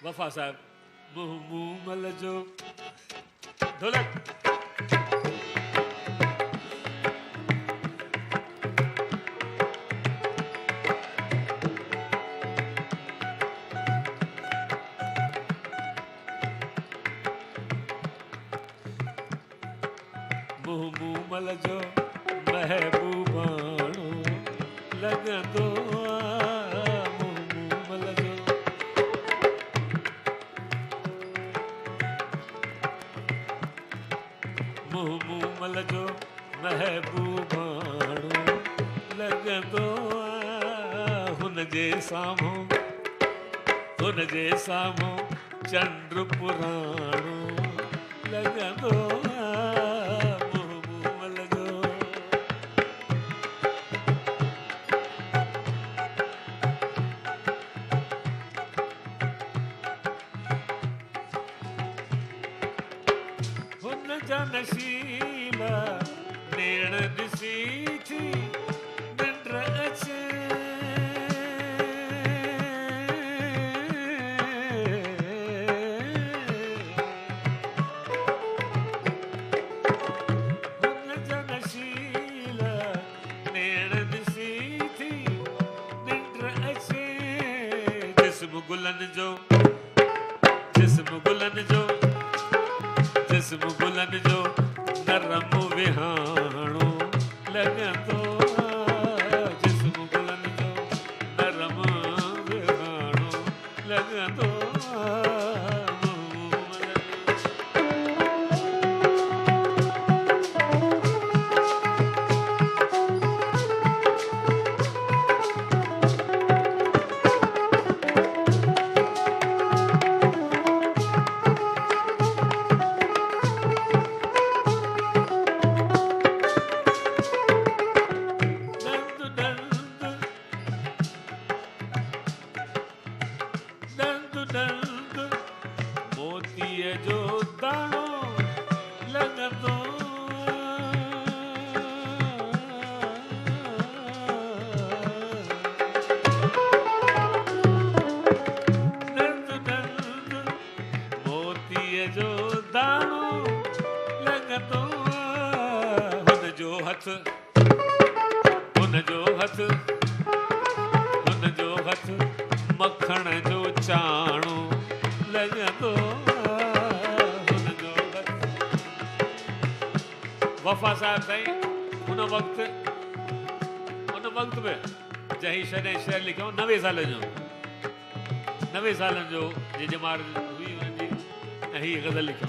वफा साहब मुंह मुंह मल जो ढोलक मुंह मुंह मल जो महबूबाणो लगंदो जो महबूबाणो लगंदो हुन जे साम्हूं चंद्र पुराणो लगंदो मुमल जो हुन जा नशीला नेण ॾिसी थी निंड अचे हुन जा नशीला नेण ॾिसी थी निंड अचे जिस्म गुलनि जो नरम विहाणो लगंदो जिस्म गुलनि जो नरम विहाणो लगंदो मखण जो चाणो लगंदो वफा साहब साईं उन वक्त में जही शॾे शेर लिखियो 90 सालनि जो जे जमार हुई वञी ऐं हीअ गज़ल लिखियो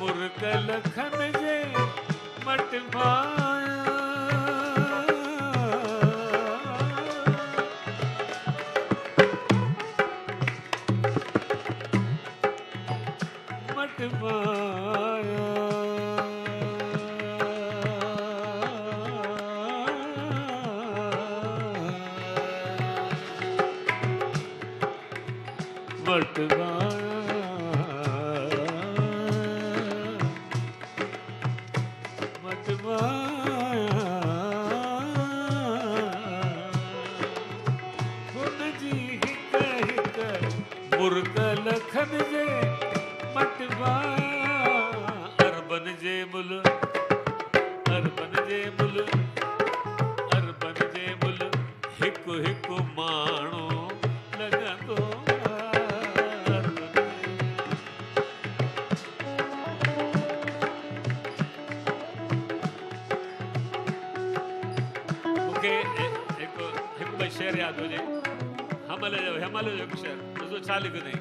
मुर्कल खन जे मट माया मट माया मट माया मुर्कल खन जे मटवा अरबन जे मुल हिकु हिकु माण्हू लगंदो मूंखे हिकु शेर यादि हुजे हमल जो हिकु शेर ॾिसो छा लिखियो अथई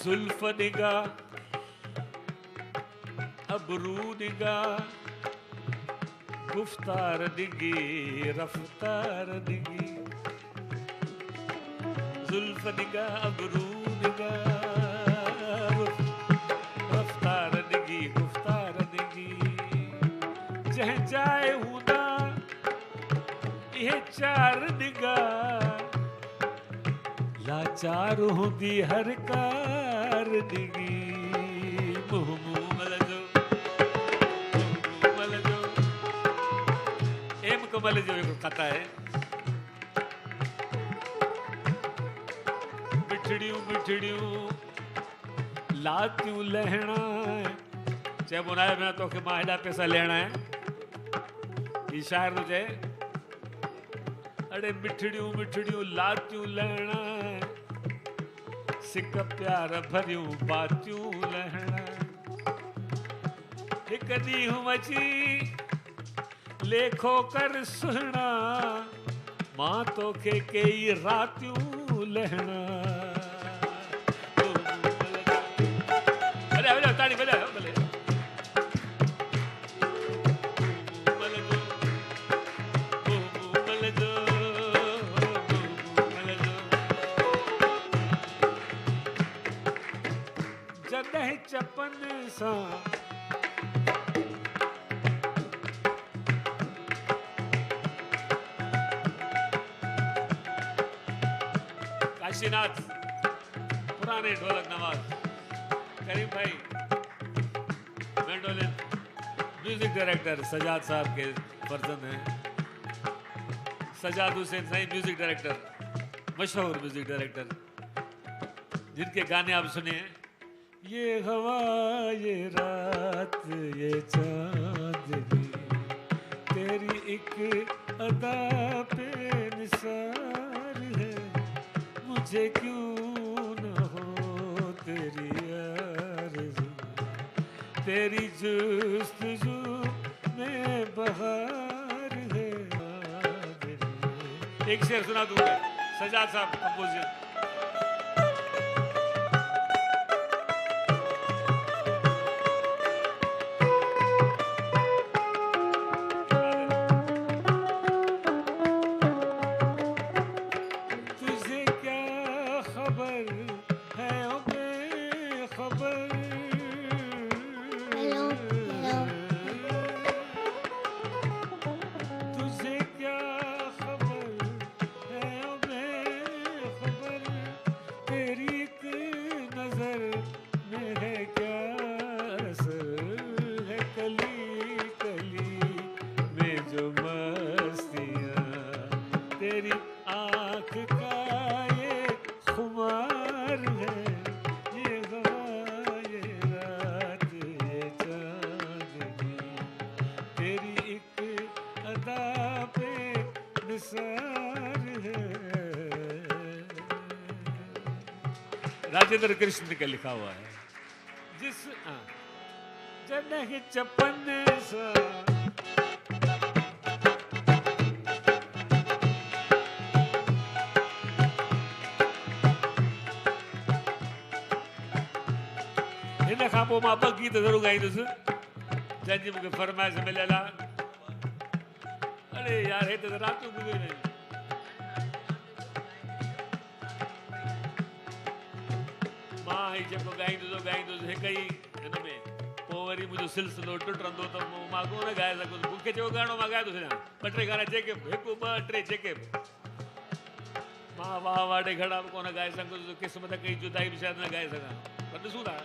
जुल्फ निगाह अबरू निगाह गुफ्तार निगी रफ्तार निगी जुल्फ निगाह अबरू निगाह रफ्तार निगी गुफ्तार निगी जंहिं जाए हूंदा ये चार निगाह लाचार हूंदी हर कार डिगी मुंह मुंह मलजो मलजो एम कमल जो एक कथा है मिठड़ियूं मिठड़ियूं लातियूं लहणा चइबो न आहे मैं तोखे मां हेॾा पैसा लेना है ई शाइर थो चए अड़े मिठड़ियूं मिठड़ियूं लातियूं लहणा सिक प्यार भरियूं बातियूं लहणा हिक ॾींहुं अची लेखो कर सुहिणा मां तोखे कई रातियूं लहणा अरे अरे ताड़ी बजाओ भले जॾहिं चपन सां काशीनाथ पुराने ढोलक नवाज करीम भाई मैंडोलिन म्यूजिक डायरेक्टर सजाद साहब के फर्जंद हैं सजाद हुसैन साईं म्यूजिक डायरेक्टर मशहूर म्यूजिक डायरेक्टर जिनके गाने आप सुने हैं ये हवा ये रात ये चांदनी तेरी एक अदा पे निसार है मुझे क्यों न हो तेरी आरज़ू तेरी जुस्तजू में बहार है एक शेर सुना दूंगा सजाद साहब कंपोजिशन राजेंद्र कृष्ण का लिखा हुआ है जिस जॾहिं चपन सां हिन खां पोइ मां ॿ गीत ज़रूरु ॻाईंदुसि जंहिंजी मूंखे फरमाइश मिलियल आहे अरे यार हे त रातियूं गुज़री वयूं जेको ॻाईंदुसि हिक ई हिन में पोइ वरी मुंहिंजो सिलसिलो टुटंदो त मां कोन ॻाए सघुसि मूंखे चयो ॻाइणो मां ॻाए थो छॾियां ॿ टे गाना जेके हिकु ॿ टे जेके मां वाह वाॾे घड़ा बि कोन ॻाए सघुसि क़िस्मत कई जुदाई बि शायदि न ॻाए सघां पर ॾिसूं था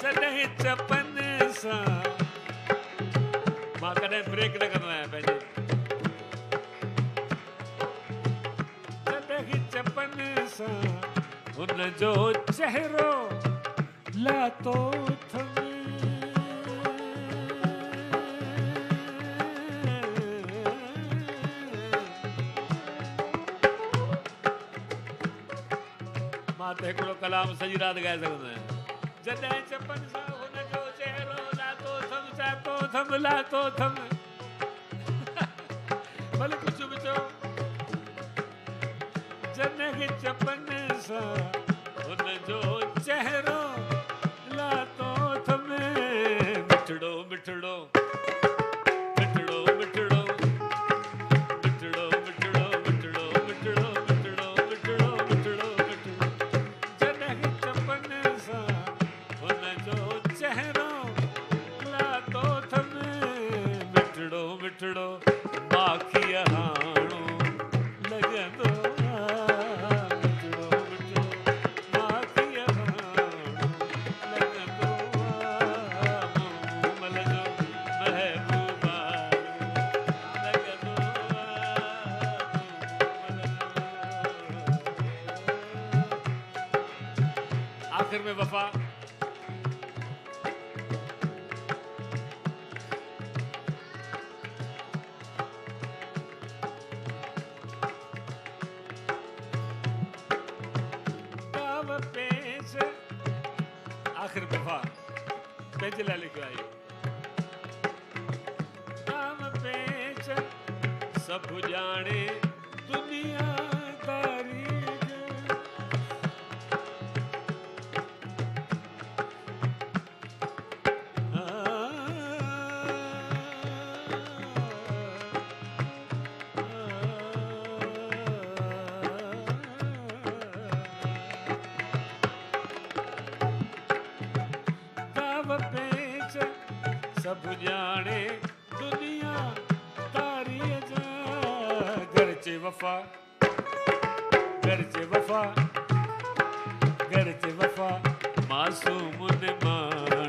जॾहिं चपन सां मां कॾहिं ब्रेक न कंदो आहियां पंहिंजे चपन सां हुन जो चेहरो लातो थमे मां त हिकिड़ो कलाम सॼी राति ॻाए सघंदो आहियां जॾहिं चपन सां हुन जो चेहरो लातो थम चातो थम लातो थम भले कुझु बि चओ जॾहिं चपन सां हुन जो चेहरो लातो थमे मिठड़ो मिठड़ो मिठड़ो मिठड़ो मिठड़ो मिठड़ो मिठड़ो मिठड़ो मिठड़ो मिठड़ो मिठड़ो मिठड़ो जॾहिं चपन सां हुन जो चेहरो लातो थमे मिठड़ो मिठड़ो माखीअ हाणो लगन आखिर में वफा आखिर वफा पेंचला लिखो आई नाम पेच सब जाने दुनियादारी सब जाने दुनिया तारी घरचे वफा घरचे वफा घरचे वफा मासूम ने मां